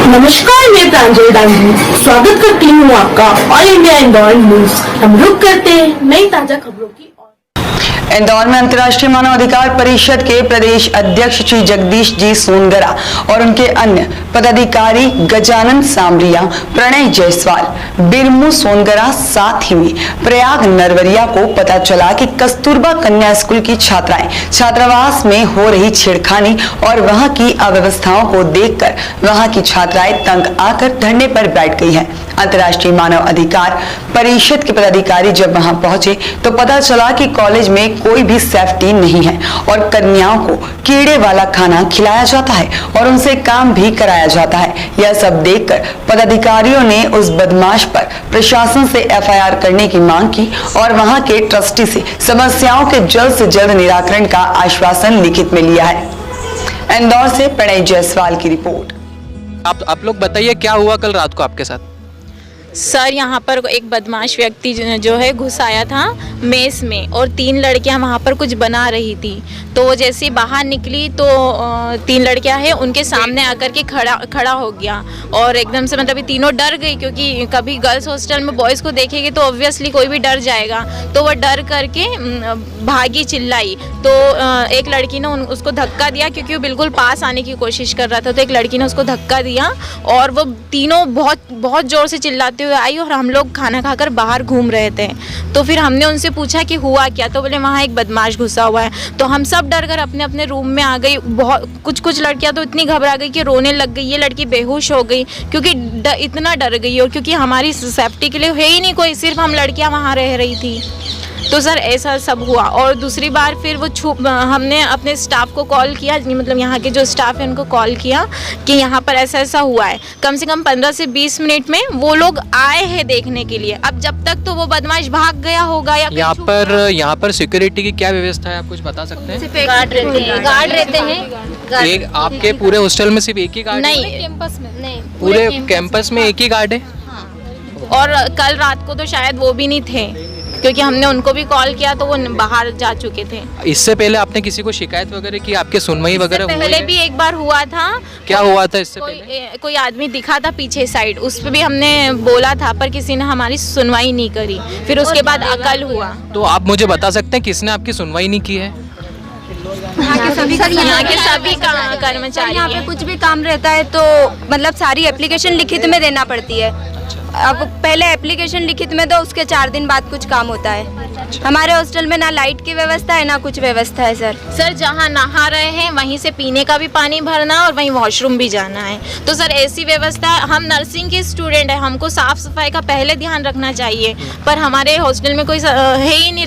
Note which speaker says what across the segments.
Speaker 1: नमस्कार, मैं प्रांजल डांगी स्वागत करती हूँ आपका ऑल इंडिया इंदौर न्यूज। हम रुक करते हैं नई ताजा खबरों की।
Speaker 2: इंदौर में अंतर्राष्ट्रीय मानव अधिकार परिषद के प्रदेश अध्यक्ष श्री जगदीश जी सोनगरा और उनके अन्य पदाधिकारी गजानन सामरिया, प्रणय जायसवाल, बिरमू सोनगरा, साथ ही में प्रयाग नरवरिया को पता चला कि कस्तूरबा कन्या स्कूल की छात्राएं छात्रावास में हो रही छेड़खानी और वहां की अव्यवस्थाओं को देखकर वहां की छात्राएं तंग आकर धरने पर बैठ गई हैं। अंतर्राष्ट्रीय मानव अधिकार परिषद के पदाधिकारी जब वहां पहुंचे तो पता चला कि कॉलेज में कोई भी सेफ्टी नहीं है और कन्याओं को कीड़े वाला खाना खिलाया जाता है और उनसे काम भी कराया जाता है। यह सब देखकर पदाधिकारियों ने उस बदमाश पर प्रशासन से एफआईआर करने की मांग की और वहां के ट्रस्टी से समस्याओं के जल्द से जल्द निराकरण का आश्वासन लिखित में लिया है। इंदौर से प्रणय जायसवाल की रिपोर्ट।
Speaker 3: आप लोग बताइए क्या हुआ कल रात को आपके साथ?
Speaker 4: सर, यहाँ पर एक बदमाश व्यक्ति जो है घुस आया था मेस में और 3 लड़कियाँ वहाँ पर कुछ बना रही थी। तो वो जैसे बाहर निकली तो 3 लड़कियाँ हैं उनके सामने आकर के खड़ा हो गया और एकदम से मतलब ये तीनों डर गई, क्योंकि कभी गर्ल्स हॉस्टल में बॉयज़ को देखेगी तो ऑब्वियसली कोई भी डर जाएगा। तो वो डर करके भागी, चिल्लाई। तो एक लड़की ने उसको धक्का दिया क्योंकि वो बिल्कुल पास आने की कोशिश कर रहा था। तो एक लड़की ने उसको धक्का दिया और वो तीनों बहुत ज़ोर से चिल्लाते हुए आई और हम लोग खाना खाकर बाहर घूम रहे थे। तो फिर हमने उनसे पूछा कि हुआ क्या, तो बोले वहाँ एक बदमाश घुसा हुआ है। तो हम सब डर कर अपने अपने रूम में आ गई। बहुत कुछ लड़कियाँ तो इतनी घबरा गई कि रोने लग गई। ये लड़की बेहोश हो गई क्योंकि इतना डर गई और क्योंकि हमारी सेफ्टी के लिए है ही नहीं कोई, सिर्फ हम लड़कियाँ वहाँ रह रही थी। तो सर ऐसा सब हुआ। और दूसरी बार फिर वो हमने अपने स्टाफ को कॉल किया, मतलब यहाँ के जो स्टाफ है उनको कॉल किया कि यहाँ पर ऐसा हुआ है। कम से कम 15 से 20 मिनट में वो लोग आए हैं देखने के लिए। अब जब तक तो वो बदमाश भाग गया होगा या
Speaker 3: यहाँ पर सिक्योरिटी की क्या व्यवस्था है, आप कुछ बता सकते हैं?
Speaker 4: गार्ड रहते हैं।
Speaker 3: एक आपके पूरे हॉस्टल में सिर्फ एक ही गार्ड?
Speaker 4: नहीं,
Speaker 3: पूरे कैंपस में एक ही गार्ड है।
Speaker 4: और कल रात को तो शायद वो भी नहीं थे क्योंकि हमने उनको भी कॉल किया तो वो बाहर जा चुके थे।
Speaker 3: इससे पहले आपने किसी को शिकायत वगैरह की? आपके सुनवाई वगैरह
Speaker 4: पहले भी एक बार हुआ था।
Speaker 3: क्या हुआ था इससे पहले?
Speaker 4: कोई आदमी दिखा था पीछे साइड, उस पर भी हमने बोला था पर किसी ने हमारी सुनवाई नहीं करी। फिर उसके बाद अकल हुआ।
Speaker 3: तो आप मुझे बता सकते हैं किसने आपकी सुनवाई नहीं की है?
Speaker 4: यहाँ के सभी कर्मचारी।
Speaker 5: यहाँ पे कुछ भी काम रहता है तो मतलब सारी एप्लीकेशन लिखित में देना पड़ती है। अब पहले एप्लीकेशन लिखित में दो, उसके 4 दिन बाद कुछ काम होता है। हमारे हॉस्टल में ना लाइट की व्यवस्था है ना कुछ व्यवस्था है सर।
Speaker 4: जहाँ नहा रहे हैं वहीं से पीने का भी पानी भरना है और वहीं वॉशरूम भी जाना है। तो सर ऐसी व्यवस्था, हम नर्सिंग के स्टूडेंट हैं, हमको साफ सफाई का पहले ध्यान रखना चाहिए, पर हमारे हॉस्टल में कोई है ही नहीं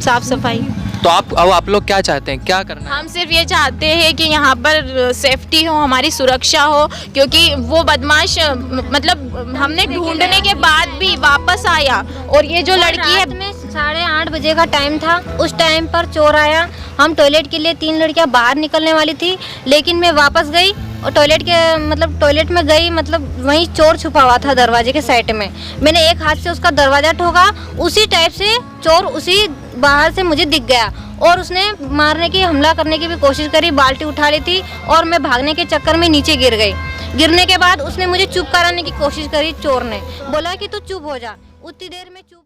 Speaker 4: साफ सफाई।
Speaker 3: तो आप लोग क्या चाहते हैं, क्या करना है?
Speaker 4: हम सिर्फ ये चाहते हैं कि यहाँ पर सेफ्टी हो, हमारी सुरक्षा हो, क्योंकि वो बदमाश मतलब हमने ढूंढने के बाद भी वापस आया। और ये जो लड़की है,
Speaker 5: 8:30 बजे का टाइम था, उस टाइम पर चोर आया। हम टॉयलेट के लिए 3 लड़कियां बाहर निकलने वाली थी, लेकिन मैं वापस गई और टॉयलेट में गई, मतलब वहीं चोर छुपा हुआ था दरवाजे के साइड में। मैंने एक हाथ से उसका दरवाज़ा ठोका, उसी टाइप से चोर उसी बाहर से मुझे दिख गया और उसने मारने की, हमला करने की भी कोशिश करी। बाल्टी उठा ली थी और मैं भागने के चक्कर में नीचे गिर गई। गिरने के बाद उसने मुझे चुप कराने की कोशिश करी। चोर ने बोला कि तू चुप हो जा। उतनी देर में चुप